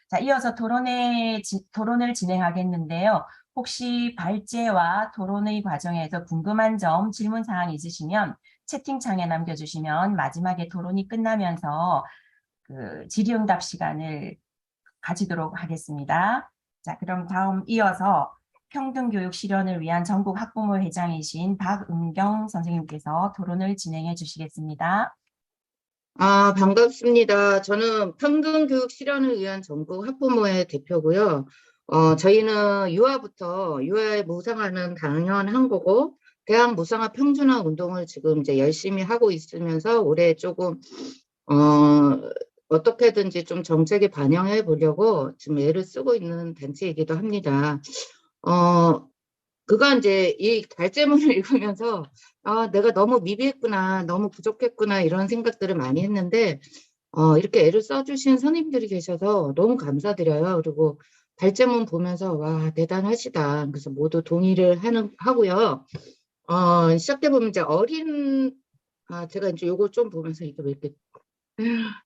자, 이어서 토론을 진행하겠는데요. 혹시 발제와 토론의 과정에서 궁금한 점, 질문 사항 있으시면 채팅창에 남겨주시면 마지막에 토론이 끝나면서 그 질의응답 시간을 가지도록 하겠습니다. 자, 그럼 다음 이어서 평등교육 실현을 위한 전국 학부모 회장이신 박은경 선생님께서 토론을 진행해 주시겠습니다. 반갑습니다. 저는 평등교육 실현을 위한 전국 학부모의 대표고요. 저희는 유아에 무상화는 당연한 거고, 대학 무상화 평준화 운동을 지금 이제 열심히 하고 있으면서 올해 조금, 어떻게든지 좀 정책에 반영해 보려고 지금 애를 쓰고 있는 단체이기도 합니다. 그가 이제 이 발제문을 읽으면서 내가 너무 미비했구나, 너무 부족했구나 이런 생각들을 많이 했는데 이렇게 애를 써주신 선생님들이 계셔서 너무 감사드려요. 그리고 발제문 보면서 와 대단하시다. 그래서 모두 동의를 하고요. 시작해 보면 이제 제가 이제 요거 좀 보면서 이게 왜 이렇게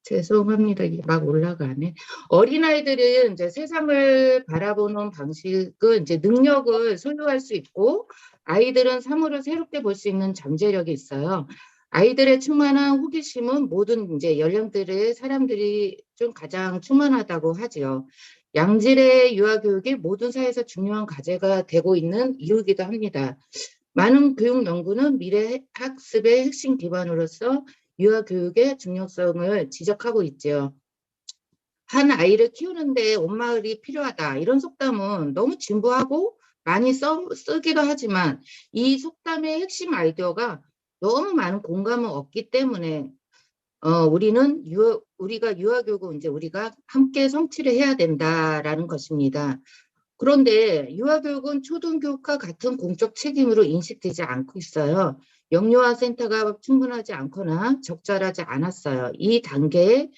죄송합니다. 이게 막 올라가네. 어린아이들은 이제 세상을 바라보는 방식은 이제 능력을 소유할 수 있고, 아이들은 사물을 새롭게 볼 수 있는 잠재력이 있어요. 아이들의 충만한 호기심은 모든 이제 연령들의 사람들이 좀 가장 충만하다고 하지요. 양질의 유아교육이 모든 사회에서 중요한 과제가 되고 있는 이유이기도 합니다. 많은 교육 연구는 미래 학습의 핵심 기반으로서 유아교육의 중요성을 지적하고 있지요. 한 아이를 키우는데 온 마을이 필요하다. 이런 속담은 너무 진부하고 많이 쓰기도 하지만 이 속담의 핵심 아이디어가 너무 많은 공감을 얻기 때문에 우리가 유아교육은 이제 우리가 함께 성취를 해야 된다라는 것입니다. 그런데 유아교육은 초등교육과 같은 공적 책임으로 인식되지 않고 있어요. 영유아 센터가 충분하지 않거나 적절하지 않았어요. 이 단계에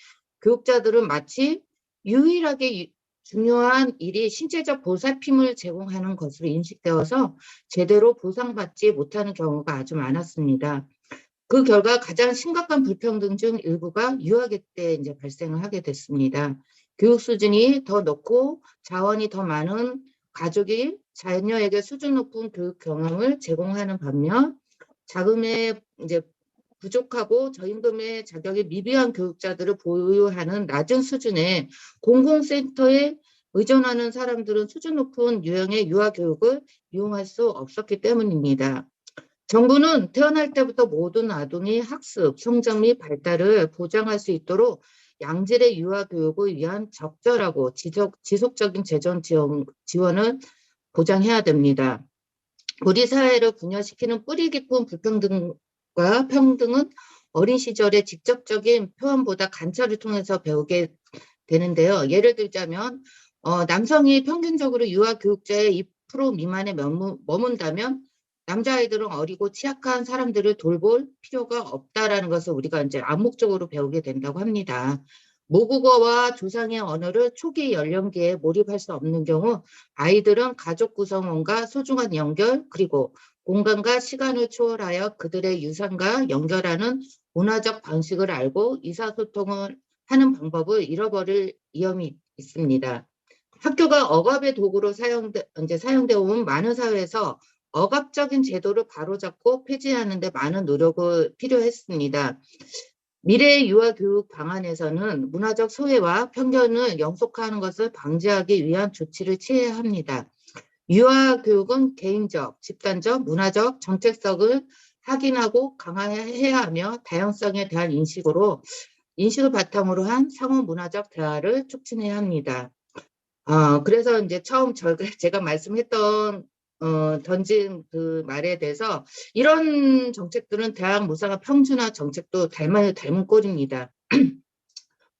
교육자들은 마치 유일하게 중요한 일이 신체적 보살핌을 제공하는 것으로 인식되어서 제대로 보상받지 못하는 경우가 아주 많았습니다. 그 결과 가장 심각한 불평등 중 일부가 유아기 때 이제 발생을 하게 됐습니다. 교육 수준이 더 높고 자원이 더 많은 가족이 자녀에게 수준 높은 교육 경험을 제공하는 반면 자금에 이제 부족하고 저임금의 자격이 미비한 교육자들을 보유하는 낮은 수준의 공공센터에 의존하는 사람들은 수준 높은 유형의 유아교육을 이용할 수 없었기 때문입니다. 정부는 태어날 때부터 모든 아동의 학습, 성장 및 발달을 보장할 수 있도록 양질의 유아교육을 위한 적절하고 지속적인 재정 지원을 보장해야 됩니다. 우리 사회를 분열시키는 뿌리 깊은 불평등과 평등은 어린 시절의 직접적인 표현보다 관찰을 통해서 배우게 되는데요. 예를 들자면 남성이 평균적으로 유아교육자의 2% 미만에 머문다면 남자아이들은 어리고 취약한 사람들을 돌볼 필요가 없다라는 것을 우리가 이제 암묵적으로 배우게 된다고 합니다. 모국어와 조상의 언어를 초기 연령기에 몰입할 수 없는 경우 아이들은 가족 구성원과 소중한 연결 그리고 공간과 시간을 초월하여 그들의 유산과 연결하는 문화적 방식을 알고 의사소통을 하는 방법을 잃어버릴 위험이 있습니다. 학교가 억압의 도구로 사용되어 온 많은 사회에서 억압적인 제도를 바로잡고 폐지하는 데 많은 노력을 필요했습니다. 미래의 유아교육 방안에서는 문화적 소외와 편견을 영속화하는 것을 방지하기 위한 조치를 취해야 합니다. 유아교육은 개인적, 집단적, 문화적 정체성을 확인하고 강화해야 하며 다양성에 대한 인식을 바탕으로 한 상호 문화적 대화를 촉진해야 합니다. 그래서 이제 처음 제가 말씀했던 던진 그 말에 대해서 이런 정책들은 대학 무상화 평준화 정책도 닮은 꼴입니다.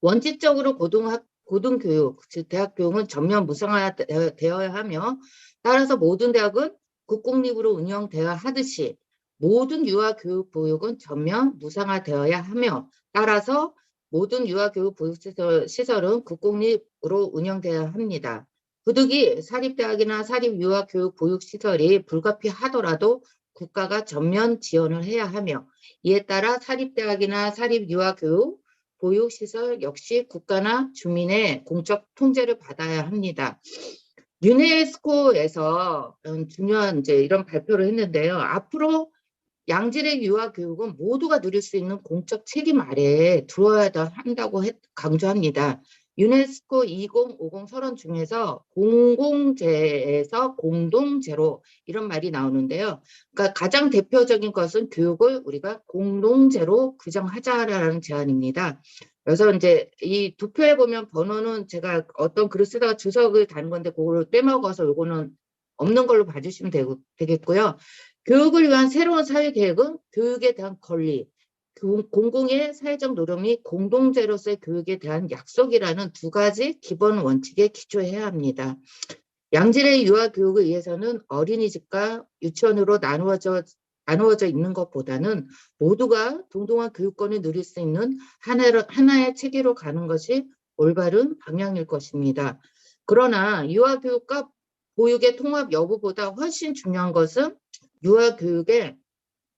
원칙적으로 고등교육, 즉 대학 교육은 전면 무상화되어야 하며 따라서 모든 대학은 국공립으로 운영되어야 하듯이 모든 유아교육 보육은 전면 무상화되어야 하며 따라서 모든 유아교육 보육시설은 국공립으로 운영되어야 합니다. 부득이 사립대학이나 사립유아교육 보육시설이 불가피하더라도 국가가 전면 지원을 해야 하며 이에 따라 사립대학이나 사립유아교육 보육시설 역시 국가나 주민의 공적 통제를 받아야 합니다. 유네스코에서 중요한 이제 이런 발표를 했는데요. 앞으로 양질의 유아 교육은 모두가 누릴 수 있는 공적 책임 아래에 두어야 한다고 강조합니다. 유네스코 2050 서론 중에서 공공재에서 공동재로 이런 말이 나오는데요. 그러니까 가장 대표적인 것은 교육을 우리가 공동재로 규정하자라는 제안입니다. 그래서 이제 이 두 표에 보면 번호는 제가 어떤 글을 쓰다가 주석을 다는 건데 그거를 빼먹어서 요거는 없는 걸로 봐주시면 되겠고요. 교육을 위한 새로운 사회 계획은 교육에 대한 권리, 공공의 사회적 노력 및 공동체로서의 교육에 대한 약속이라는 두 가지 기본 원칙에 기초해야 합니다. 양질의 유아 교육을 위해서는 어린이집과 유치원으로 나누어져 있는 것보다는 모두가 동등한 교육권을 누릴 수 있는 하나의 체계로 가는 것이 올바른 방향일 것입니다. 그러나 유아 교육과 보육의 통합 여부보다 훨씬 중요한 것은 유아 교육의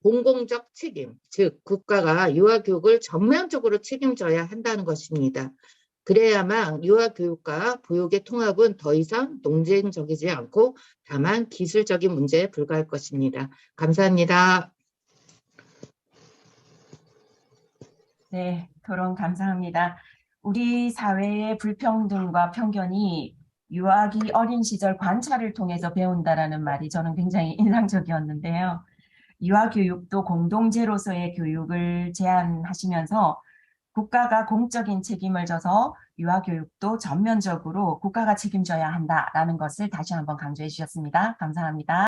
공공적 책임, 즉 국가가 유아 교육을 전면적으로 책임져야 한다는 것입니다. 그래야만 유아 교육과 보육의 통합은 더 이상 논쟁적이지 않고 다만 기술적인 문제에 불과할 것입니다. 감사합니다. 네, 토론 감사합니다. 우리 사회의 불평등과 편견이 유아기 어린 시절 관찰을 통해서 배운다라는 말이 저는 굉장히 인상적이었는데요. 유아교육도 공동체로서의 교육을 제안하시면서 국가가 공적인 책임을 져서 유아교육도 전면적으로 국가가 책임져야 한다라는 것을 다시 한번 강조해 주셨습니다. 감사합니다.